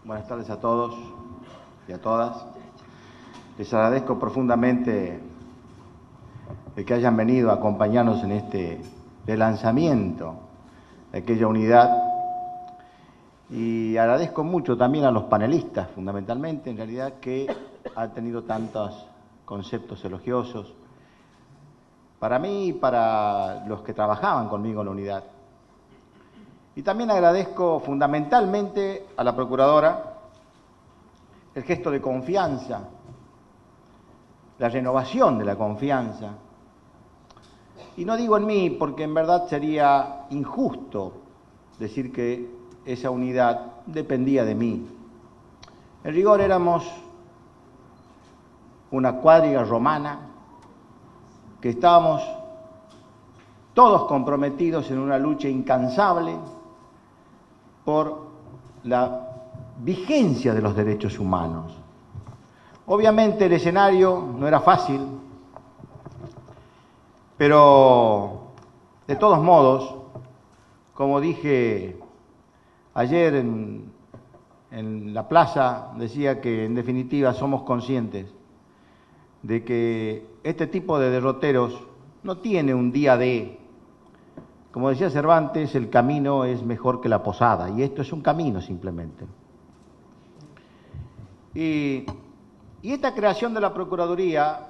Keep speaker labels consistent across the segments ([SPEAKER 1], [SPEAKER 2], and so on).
[SPEAKER 1] Buenas tardes a todos y a todas. Les agradezco profundamente el que hayan venido a acompañarnos en este relanzamiento de aquella unidad, y agradezco mucho también a los panelistas, fundamentalmente, en realidad, que han tenido tantos conceptos elogiosos para mí y para los que trabajaban conmigo en la unidad. Y también agradezco fundamentalmente a la Procuradora el gesto de confianza, la renovación de la confianza. Y no digo en mí, porque en verdad sería injusto decir que esa unidad dependía de mí. En rigor éramos una cuadriga romana que estábamos todos comprometidos en una lucha incansable por la vigencia de los derechos humanos. Obviamente el escenario no era fácil, pero de todos modos, como dije ayer en la plaza, decía que en definitiva somos conscientes de que este tipo de derroteros no tiene un día de... Como decía Cervantes, el camino es mejor que la posada, y esto es un camino simplemente. Y esta creación de la Procuraduría,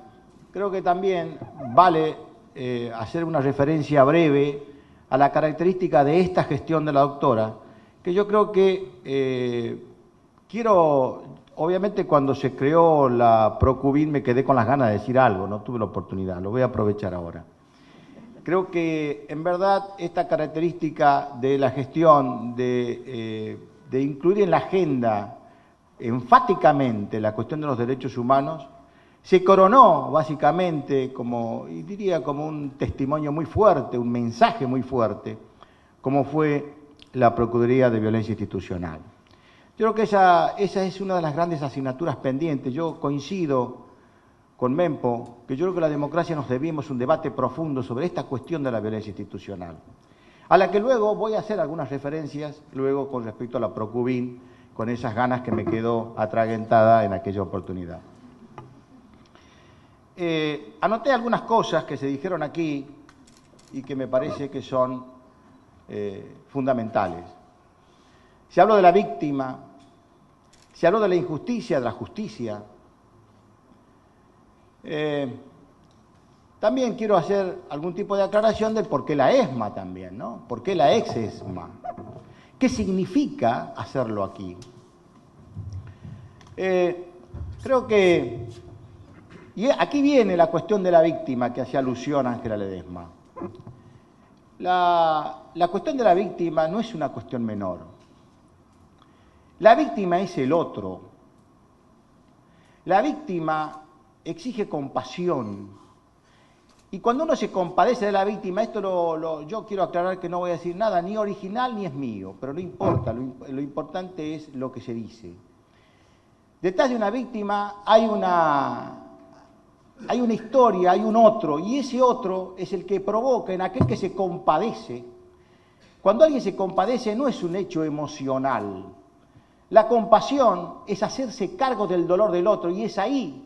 [SPEAKER 1] creo que también vale hacer una referencia breve a la característica de esta gestión de la doctora, que yo creo que obviamente cuando se creó la Procubin me quedé con las ganas de decir algo, no tuve la oportunidad, lo voy a aprovechar ahora. Creo que en verdad esta característica de la gestión, de incluir en la agenda enfáticamente la cuestión de los derechos humanos, se coronó básicamente como, y diría como un testimonio muy fuerte, un mensaje muy fuerte, como fue la Procuraduría de Violencia Institucional. Yo creo que esa es una de las grandes asignaturas pendientes. Yo coincido con Mempo, que yo creo que la democracia nos debimos un debate profundo sobre esta cuestión de la violencia institucional, a la que luego voy a hacer algunas referencias, luego con respecto a la Procubin, con esas ganas que me quedó atragantada en aquella oportunidad. Anoté algunas cosas que se dijeron aquí y que me parece que son fundamentales. Se habló de la víctima, se habló de la injusticia, de la justicia. También quiero hacer algún tipo de aclaración del por qué la ESMA también, ¿no? ¿Por qué la ex-ESMA? ¿Qué significa hacerlo aquí? Creo que... Y aquí viene la cuestión de la víctima que hacía alusión a Ángela Ledesma. La cuestión de la víctima no es una cuestión menor. La víctima es el otro. La víctima exige compasión. Y cuando uno se compadece de la víctima, yo quiero aclarar que no voy a decir nada ni original ni es mío, pero no importa, lo importante es lo que se dice. Detrás de una víctima hay una historia, hay un otro, y ese otro es el que provoca en aquel que se compadece. Cuando alguien se compadece no es un hecho emocional. La compasión es hacerse cargo del dolor del otro, y es ahí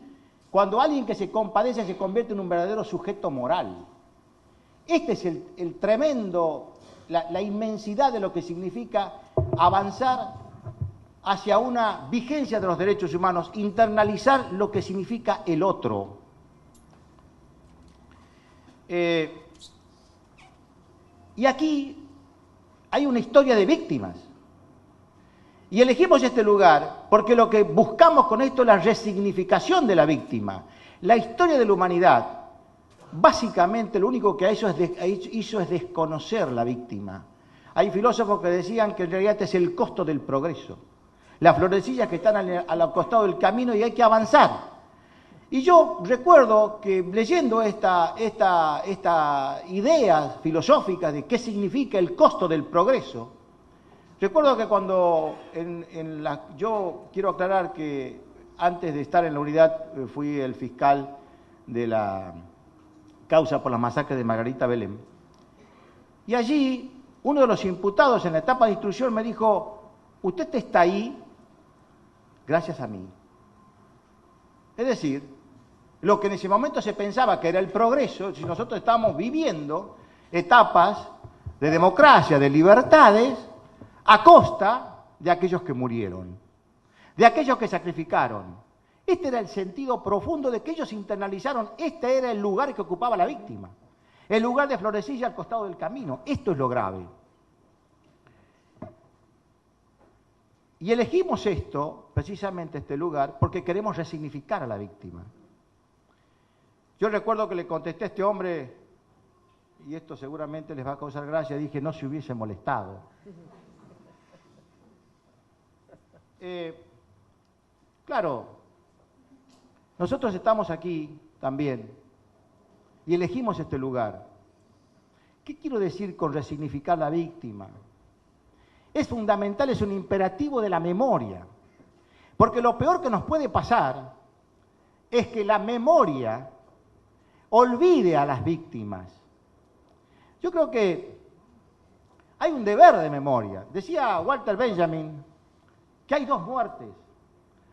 [SPEAKER 1] cuando alguien que se compadece se convierte en un verdadero sujeto moral. Este es el tremendo, la inmensidad de lo que significa avanzar hacia una vigencia de los derechos humanos, internalizar lo que significa el otro. Y aquí hay una historia de víctimas. Y elegimos este lugar porque lo que buscamos con esto es la resignificación de la víctima. La historia de la humanidad, básicamente lo único que hizo es desconocer la víctima. Hay filósofos que decían que en realidad es el costo del progreso. Las florecillas que están al costado del camino y hay que avanzar. Y yo recuerdo que leyendo esta idea filosófica de qué significa el costo del progreso, recuerdo que cuando yo quiero aclarar que antes de estar en la unidad fui el fiscal de la causa por las masacres de Margarita Belén. Y allí uno de los imputados en la etapa de instrucción me dijo, ¿usted está ahí gracias a mí. Es decir, lo que en ese momento se pensaba que era el progreso, si nosotros estamos viviendo etapas de democracia, de libertades, a costa de aquellos que murieron, de aquellos que sacrificaron. Este era el sentido profundo de que ellos internalizaron, este era el lugar que ocupaba la víctima, el lugar de Florecilla al costado del camino. Esto es lo grave. Y elegimos esto, precisamente este lugar, porque queremos resignificar a la víctima. Yo recuerdo que le contesté a este hombre, y esto seguramente les va a causar gracia, dije, no se hubiese molestado. Claro, nosotros estamos aquí también, y elegimos este lugar. ¿Qué quiero decir con resignificar la víctima? Es fundamental, es un imperativo de la memoria, porque lo peor que nos puede pasar es que la memoria olvide a las víctimas. Yo creo que hay un deber de memoria. Decía Walter Benjamin que hay dos muertes.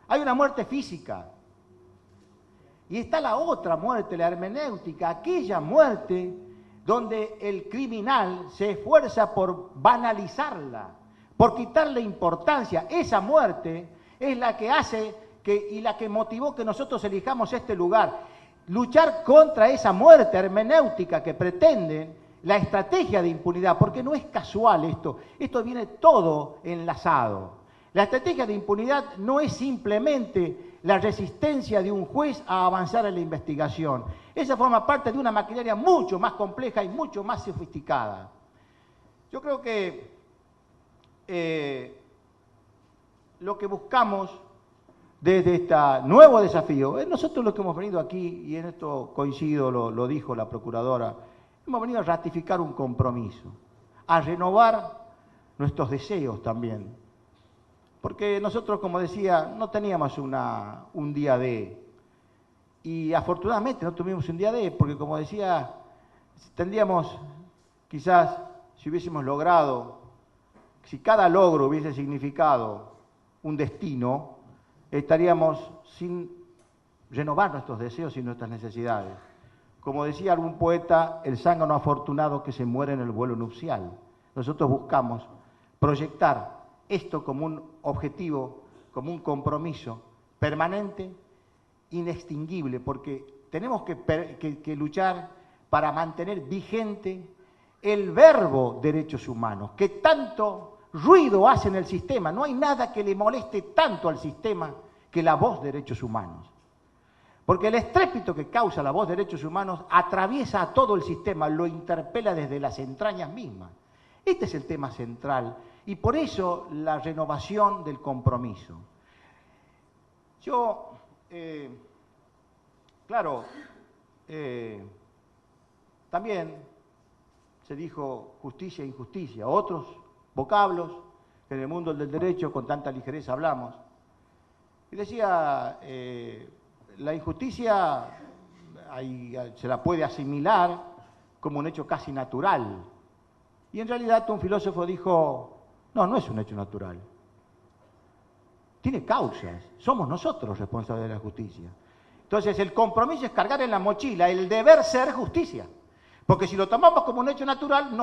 [SPEAKER 1] Hay una muerte física y está la otra muerte, la hermenéutica, aquella muerte donde el criminal se esfuerza por banalizarla, por quitarle importancia. Esa muerte es la que hace y la que motivó que nosotros elijamos este lugar. Luchar contra esa muerte hermenéutica que pretenden la estrategia de impunidad, porque no es casual esto viene todo enlazado. La estrategia de impunidad no es simplemente la resistencia de un juez a avanzar en la investigación. Esa forma parte de una maquinaria mucho más compleja y mucho más sofisticada. Yo creo que lo que buscamos desde este nuevo desafío, nosotros lo que hemos venido aquí, y en esto coincido, lo dijo la procuradora, hemos venido a ratificar un compromiso, a renovar nuestros deseos también. Porque nosotros, como decía, no teníamos un día D. Y afortunadamente no tuvimos un día D, porque como decía, tendríamos, quizás, si hubiésemos logrado, si cada logro hubiese significado un destino, estaríamos sin renovar nuestros deseos y nuestras necesidades. Como decía algún poeta, el zángano afortunado que se muere en el vuelo nupcial. Nosotros buscamos proyectar esto como un objetivo, como un compromiso permanente, inextinguible, porque tenemos que luchar para mantener vigente el verbo derechos humanos, que tanto ruido hace en el sistema. No hay nada que le moleste tanto al sistema que la voz derechos humanos. Porque el estrépito que causa la voz derechos humanos atraviesa a todo el sistema, lo interpela desde las entrañas mismas. Este es el tema central y por eso la renovación del compromiso. Yo, claro, también se dijo justicia e injusticia, otros vocablos que en el mundo del derecho con tanta ligereza hablamos. Y decía, la injusticia se la puede asimilar como un hecho casi natural. Y en realidad un filósofo dijo, no es un hecho natural. Tiene causas, somos nosotros responsables de la justicia. Entonces el compromiso es cargar en la mochila el deber ser justicia. Porque si lo tomamos como un hecho natural,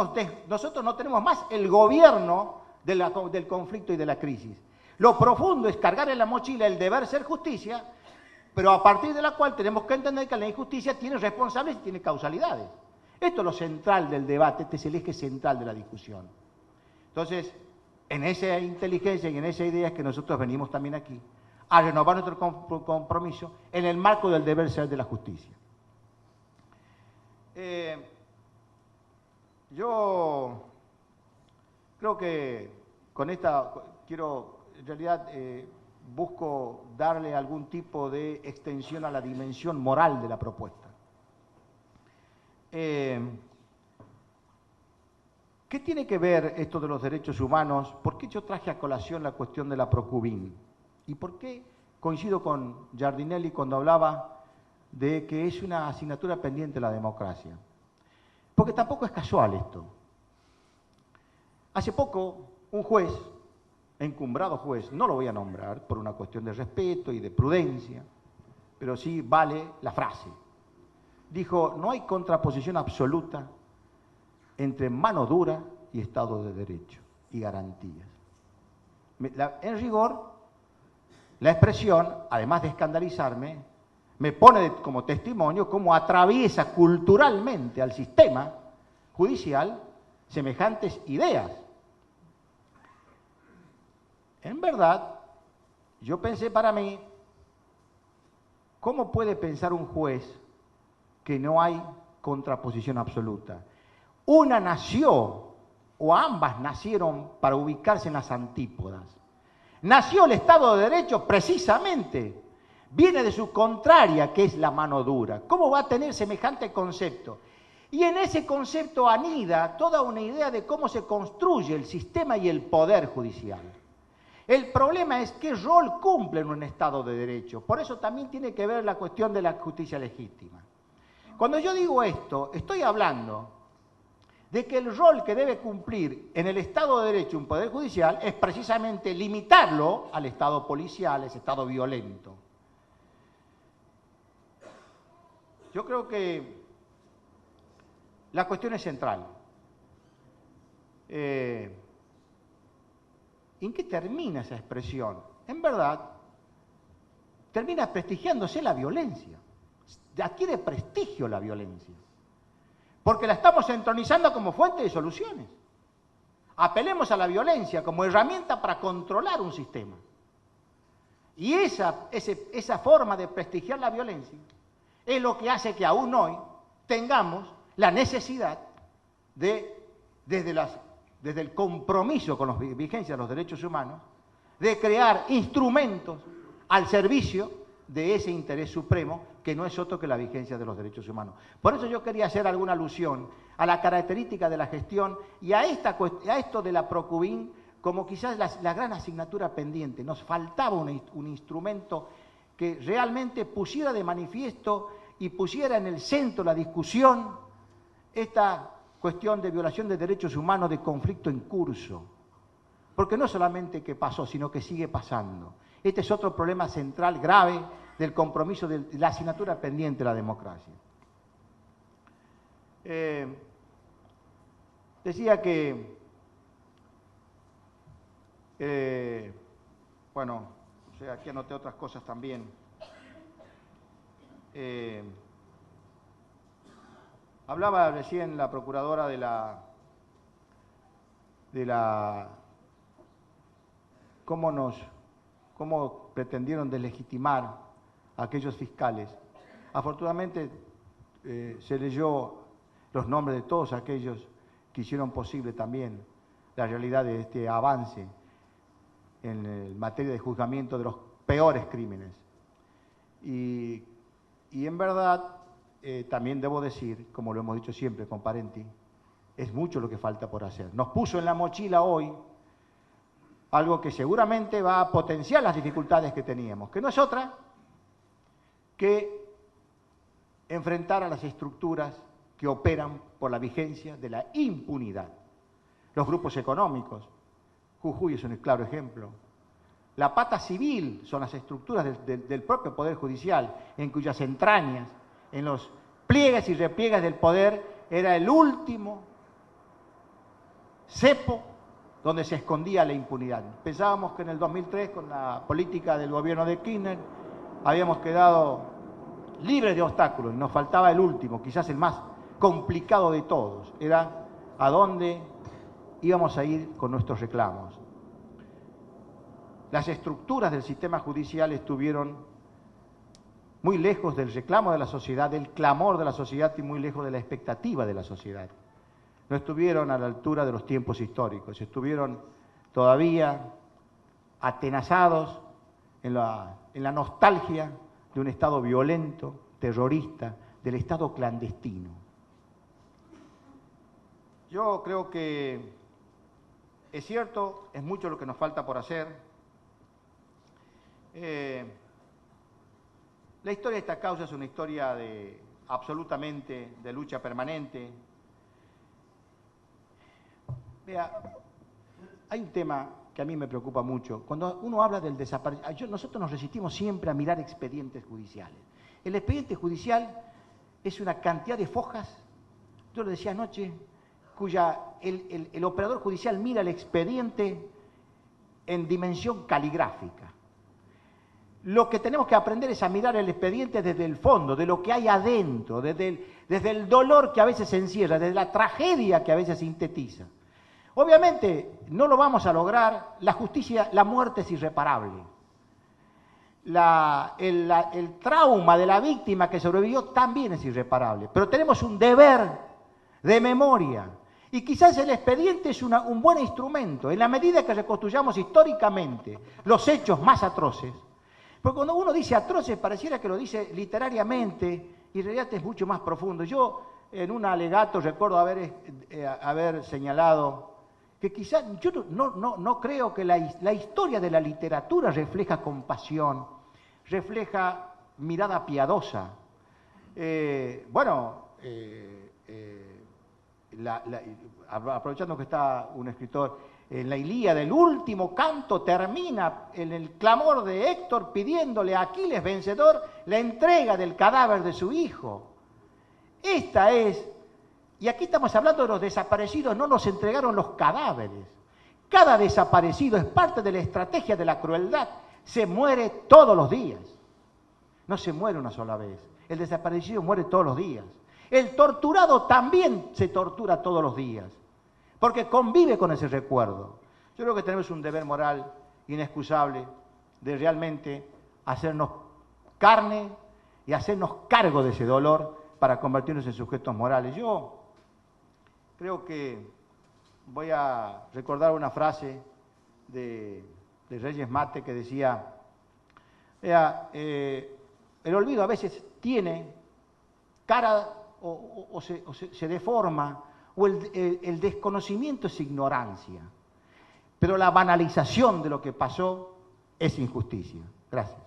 [SPEAKER 1] nosotros no tenemos más el gobierno del conflicto y de la crisis. Lo profundo es cargar en la mochila el deber ser justicia, pero a partir de la cual tenemos que entender que la injusticia tiene responsables y tiene causalidades. Esto es lo central del debate, este es el eje central de la discusión. Entonces, en esa inteligencia y en esa idea es que nosotros venimos también aquí a renovar nuestro compromiso en el marco del deber ser de la justicia. Yo creo que con esta en realidad busco darle algún tipo de extensión a la dimensión moral de la propuesta. ¿Qué tiene que ver esto de los derechos humanos? ¿Por qué yo traje a colación la cuestión de la Procubin? ¿Y por qué coincido con Giardinelli cuando hablaba de que es una asignatura pendiente de la democracia? Porque tampoco es casual esto. Hace poco, un juez encumbrado juez, no lo voy a nombrar por una cuestión de respeto y de prudencia, pero sí vale la frase. Dijo, no hay contraposición absoluta entre mano dura y Estado de Derecho y garantías. En rigor, la expresión, además de escandalizarme, me pone como testimonio cómo atraviesa culturalmente al sistema judicial semejantes ideas. En verdad, yo pensé para mí, ¿cómo puede pensar un juez que no hay contraposición absoluta? Una nació, o ambas nacieron para ubicarse en las antípodas. Nació el Estado de Derecho precisamente, viene de su contraria, que es la mano dura. ¿Cómo va a tener semejante concepto? Y en ese concepto anida toda una idea de cómo se construye el sistema y el poder judicial. El problema es qué rol cumple en un Estado de Derecho. Por eso también tiene que ver la cuestión de la justicia legítima. Cuando yo digo esto, estoy hablando de que el rol que debe cumplir en el Estado de Derecho un poder judicial es precisamente limitarlo al Estado policial, a ese Estado violento. Yo creo que la cuestión es central. ¿En qué termina esa expresión? En verdad, termina prestigiándose la violencia. Adquiere prestigio la violencia. Porque la estamos entronizando como fuente de soluciones. Apelemos a la violencia como herramienta para controlar un sistema. Y esa forma de prestigiar la violencia es lo que hace que aún hoy tengamos la necesidad de, desde el compromiso con la vigencia de los derechos humanos, de crear instrumentos al servicio de ese interés supremo que no es otro que la vigencia de los derechos humanos. Por eso yo quería hacer alguna alusión a la característica de la gestión y a esto de la Procubin como quizás la gran asignatura pendiente. Nos faltaba un instrumento que realmente pusiera de manifiesto y pusiera en el centro la discusión esta cuestión de violación de derechos humanos, de conflicto en curso. Porque no solamente que pasó, sino que sigue pasando. Este es otro problema central, grave, del compromiso de la asignatura pendiente de la democracia. Decía que, bueno, o sea, aquí anoté otras cosas también. Hablaba recién la procuradora de la cómo pretendieron deslegitimar a aquellos fiscales. Afortunadamente se leyó los nombres de todos aquellos que hicieron posible también la realidad de este avance en materia de juzgamiento de los peores crímenes. Y en verdad, también debo decir, como lo hemos dicho siempre con Parenti, es mucho lo que falta por hacer. Nos puso en la mochila hoy algo que seguramente va a potenciar las dificultades que teníamos, que no es otra que enfrentar a las estructuras que operan por la vigencia de la impunidad. Los grupos económicos, Jujuy es un claro ejemplo. La pata civil son las estructuras del propio Poder Judicial, en cuyas entrañas, en los pliegues y repliegues del poder, era el último cepo donde se escondía la impunidad. Pensábamos que en el 2003, con la política del gobierno de Kirchner, habíamos quedado libres de obstáculos, y nos faltaba el último, quizás el más complicado de todos, era a dónde íbamos a ir con nuestros reclamos. Las estructuras del sistema judicial estuvieron muy lejos del reclamo de la sociedad, del clamor de la sociedad y muy lejos de la expectativa de la sociedad. No estuvieron a la altura de los tiempos históricos, estuvieron todavía atenazados en la nostalgia de un Estado violento, terrorista, del Estado clandestino. Yo creo que es cierto, es mucho lo que nos falta por hacer. La historia de esta causa es una historia absolutamente de lucha permanente. Vea, hay un tema que a mí me preocupa mucho. Cuando uno habla del desaparecido, nosotros nos resistimos siempre a mirar expedientes judiciales. El expediente judicial es una cantidad de fojas, yo lo decía anoche, cuya el operador judicial mira el expediente en dimensión caligráfica. Lo que tenemos que aprender es a mirar el expediente desde el fondo, de lo que hay adentro, desde el dolor que a veces se encierra, desde la tragedia que a veces sintetiza. Obviamente no lo vamos a lograr, la justicia, la muerte es irreparable. El trauma de la víctima que sobrevivió también es irreparable, pero tenemos un deber de memoria. Y quizás el expediente es un buen instrumento, en la medida que reconstruyamos históricamente los hechos más atroces. Porque cuando uno dice atroces, pareciera que lo dice literariamente, y en realidad es mucho más profundo. Yo, en un alegato, recuerdo haber señalado que quizás, yo no creo que la historia de la literatura refleja compasión, refleja mirada piadosa. Aprovechando que está un escritor, en la Ilíada, el último canto termina en el clamor de Héctor pidiéndole a Aquiles vencedor la entrega del cadáver de su hijo. Esta es, y aquí estamos hablando de los desaparecidos, no nos entregaron los cadáveres. Cada desaparecido es parte de la estrategia de la crueldad, se muere todos los días. No se muere una sola vez, el desaparecido muere todos los días. El torturado también se tortura todos los días, porque convive con ese recuerdo. Yo creo que tenemos un deber moral inexcusable de realmente hacernos carne y hacernos cargo de ese dolor para convertirnos en sujetos morales. Yo creo que voy a recordar una frase de Reyes Mate que decía, el olvido a veces tiene cara o se deforma, o el desconocimiento es ignorancia, pero la banalización de lo que pasó es injusticia. Gracias.